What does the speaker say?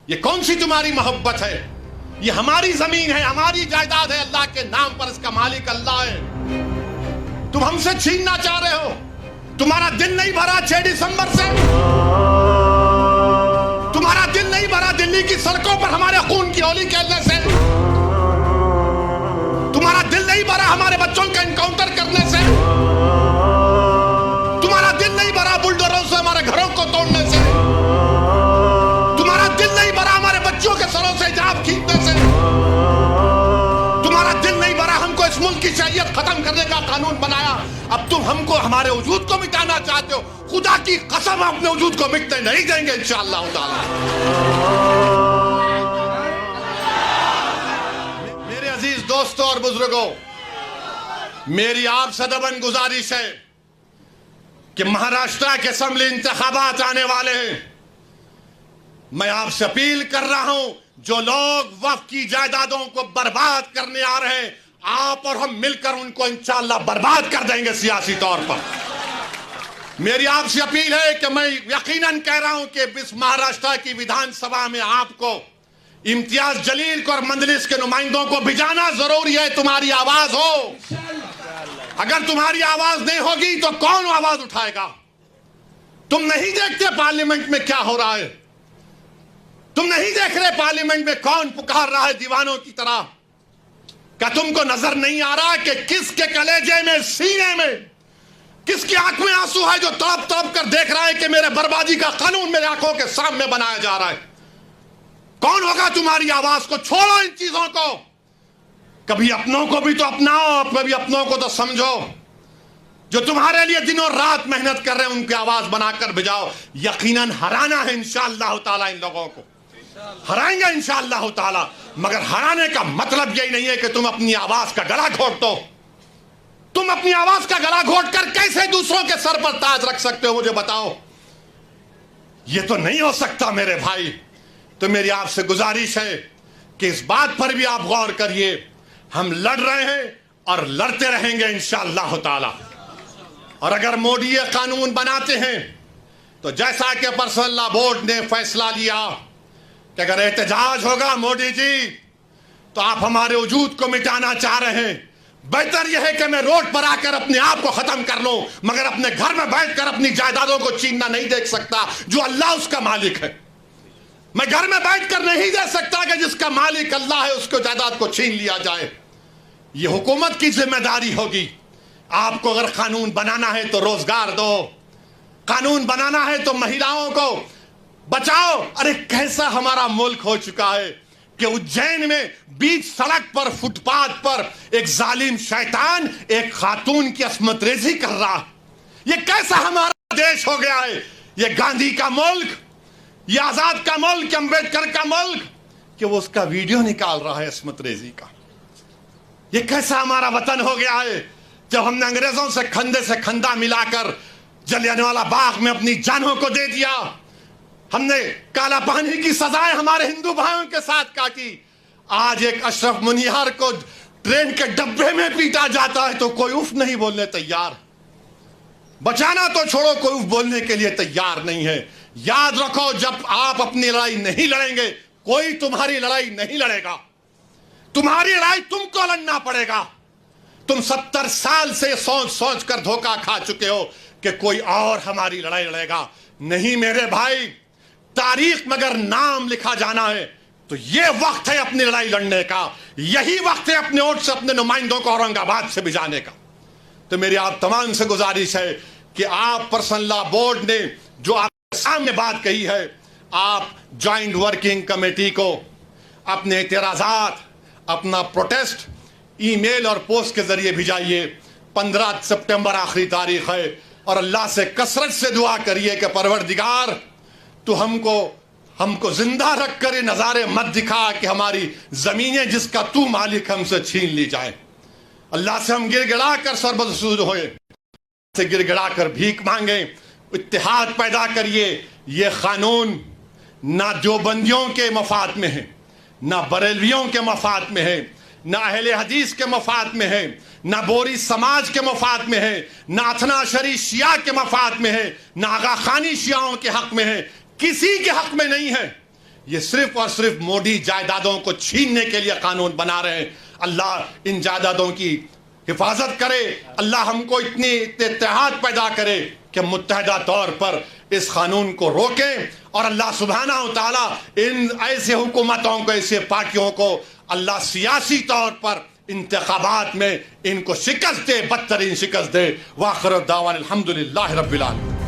یہ کون سی تمہاری محبت ہے؟ یہ ہماری زمین ہے، ہماری جائیداد ہے، اللہ کے نام پر اس کا مالک اللہ ہے، تم ہم سے چھیننا چاہ رہے ہو۔ تمہارا دل نہیں بھرا 6 دسمبر سے؟ تمہارا دل نہیں بھرا دلی کی سڑکوں پر ہمارے خون کی ہولی کھیلنے سے؟ تمہارا دل نہیں بھرا ہمارے بچوں کا انکاؤنٹر کرنے سے؟ تمہارا دل نہیں بھرا بلڈوزروں سے ہمارے گھروں کو توڑنے سے؟ تمہارا دل نہیں بھرا ہمارے بچوں کے سروں سے حجاب کھینچنے سے؟ تمہارا دل نہیں بھرا ہم کو اس ملک کی شریعت ختم کرنے کا قانون بنایا، اب تم ہم کو ہمارے وجود کو مٹانا چاہتے ہو؟ خدا کی قسم اپنے وجود کو مٹنے نہیں دیں گے انشاءاللہ تعالی۔ میرے عزیز دوستوں اور بزرگوں، میری آپ سے دبن گزارش ہے کہ مہاراشٹر کے اسمبلی انتخابات آنے والے ہیں، میں آپ سے اپیل کر رہا ہوں جو لوگ وقف کی جائیدادوں کو برباد کرنے آ رہے ہیں، آپ اور ہم مل کر ان کو انشاءاللہ برباد کر دیں گے سیاسی طور پر۔ میری آپ سے اپیل ہے کہ میں یقیناً کہہ رہا ہوں کہ اس مہاراشٹر کی ویدھان سبھا میں آپ کو، امتیاز جلیل کو اور مجلس کے نمائندوں کو بھیجانا ضروری ہے، تمہاری آواز ہو۔ اگر تمہاری آواز نہیں ہوگی تو کون آواز اٹھائے گا؟ تم نہیں دیکھتے پارلیمنٹ میں کیا ہو رہا ہے؟ تم نہیں دیکھ رہے پارلیمنٹ میں کون پکار رہا ہے دیوانوں کی طرح؟ کیا تم کو نظر نہیں آ رہا کہ کس کے کلیجے میں، سینے میں، کس کی آنکھ میں آنسو ہے جو تڑپ تڑپ کر دیکھ رہا ہے کہ میرے بربادی کا قانون میرے آنکھوں کے سامنے بنایا جا رہا ہے؟ کون ہوگا تمہاری آواز کو؟ چھوڑو ان چیزوں کو، کبھی اپنوں کو بھی تو اپناؤ، کبھی اپنوں کو تو سمجھو۔ جو تمہارے لیے دنوں رات محنت کر رہے ہیں ان کی آواز بنا کر بھجاؤ۔ یقیناً ہرانا ہے انشاءاللہ تعالی، ان لوگوں کو ہرائیں گے انشاءاللہ تعالی، مگر ہرانے کا مطلب یہی نہیں ہے کہ تم اپنی آواز کا گلا گھونٹ دو۔ تم اپنی آواز کا گلا گھونٹ کر کیسے دوسروں کے سر پر تاج رکھ سکتے ہو؟ مجھے بتاؤ، یہ تو نہیں ہو سکتا میرے بھائی۔ تو میری آپ سے گزارش ہے کہ اس بات پر بھی آپ غور کریے، ہم لڑ رہے ہیں اور لڑتے رہیں گے انشاءاللہ تعالی۔ اور اگر مودی یہ قانون بناتے ہیں تو جیسا کہ پرسنل لا بورڈ نے فیصلہ لیا کہ اگر احتجاج ہوگا مودی جی تو آپ ہمارے وجود کو مٹانا چاہ رہے ہیں، بہتر یہ ہے کہ میں روڈ پر آ کر اپنے آپ کو ختم کر لوں، مگر اپنے گھر میں بیٹھ کر اپنی جائیدادوں کو چھیننا نہیں دیکھ سکتا جو اللہ اس کا مالک ہے۔ میں گھر میں بیٹھ کر نہیں دے سکتا کہ جس کا مالک اللہ ہے اس کو جائیداد کو چھین لیا جائے۔ یہ حکومت کی ذمہ داری ہوگی۔ آپ کو اگر قانون بنانا ہے تو روزگار دو، قانون بنانا ہے تو مہیلاؤں کو بچاؤ۔ ارے کیسا ہمارا ملک ہو چکا ہے کہ اجین میں بیچ سڑک پر، فٹ پاتھ پر ایک ظالم شیطان ایک خاتون کی عصمت ریزی کر رہا۔ یہ کیسا ہمارا دیش ہو گیا ہے؟ یہ گاندھی کا ملک، یہ آزاد کا ملک، امبیڈکر کا ملک، کہ وہ اس کا ویڈیو نکال رہا ہے عصمت ریزی کا۔ یہ کیسا ہمارا وطن ہو گیا ہے جب ہم نے انگریزوں سے کھندے سے کھندا ملا کر جلیانوالہ باغ میں اپنی جانوں کو دے دیا، ہم نے کالا پانی کی سزائیں ہمارے ہندو بھائیوں کے ساتھ کاٹی۔ آج ایک اشرف منیہار کو ٹرین کے ڈبے میں پیٹا جاتا ہے تو کوئی اف نہیں بولنے تیار، بچانا تو چھوڑو کوئی اف بولنے کے لیے تیار نہیں ہے۔ یاد رکھو، جب آپ اپنی لڑائی نہیں لڑیں گے کوئی تمہاری لڑائی نہیں لڑے گا، تمہاری لڑائی تم کو لڑنا پڑے گا۔ تم 70 سال سے سوچ سوچ کر دھوکہ کھا چکے ہو کہ کوئی اور ہماری لڑائی لڑے گا۔ نہیں میرے بھائی، تاریخ مگر نام لکھا جانا ہے تو یہ وقت ہے اپنی لڑائی لڑنے کا، یہی وقت ہے اپنے ووٹ سے اپنے نمائندوں کو اورنگ آباد سے بھجانے کا۔ تو میری آپ تمام سے گزارش ہے کہ آپ پرسنل لا بورڈ نے جو آپ کے سامنے بات کہی ہے، آپ جوائنٹ ورکنگ کمیٹی کو اپنے اعتراضات، اپنا پروٹیسٹ ای میل اور پوسٹ کے ذریعے بھیجائیے۔ 15 سپٹمبر آخری تاریخ ہے، اور اللہ سے کثرت سے دعا کریے کہ پروردگار تو ہم کو زندہ رکھ کر یہ نظارے مت دکھا کہ ہماری زمینیں جس کا تو مالک ہم سے چھین لی جائیں۔ اللہ سے ہم گر گڑا کر سربسود ہوئے، سے گر گڑا کر بھیک مانگیں، اتحاد پیدا کریے۔ یہ قانون نہ دیوبندیوں کے مفاد میں ہے، نہ بریلویوں کے مفاد میں ہے، نہ اہل حدیث کے مفاد میں ہے، نہ بوری سماج کے مفاد میں ہے، نہ اثنا عشری شیعہ کے مفاد میں ہے، نہ آغا خانی شیعوں کے حق میں ہے، کسی کے حق میں نہیں ہے۔ یہ صرف اور صرف موڈی جائیدادوں کو چھیننے کے لیے قانون بنا رہے ہیں. اللہ ان جائیدادوں کی حفاظت کرے. اللہ ہم کو اتنی اتحاد پیدا کرے کہ متحدہ طور پر اس قانون کو روکیں, اور اللہ سبحانہ و تعالیٰ ان ایسے حکومتوں کو, ایسے پارٹیوں کو اللہ سیاسی طور پر انتخابات میں ان کو شکست دے, بدترین شکست دے. وآخر دعوانا الحمدللہ رب العالمین.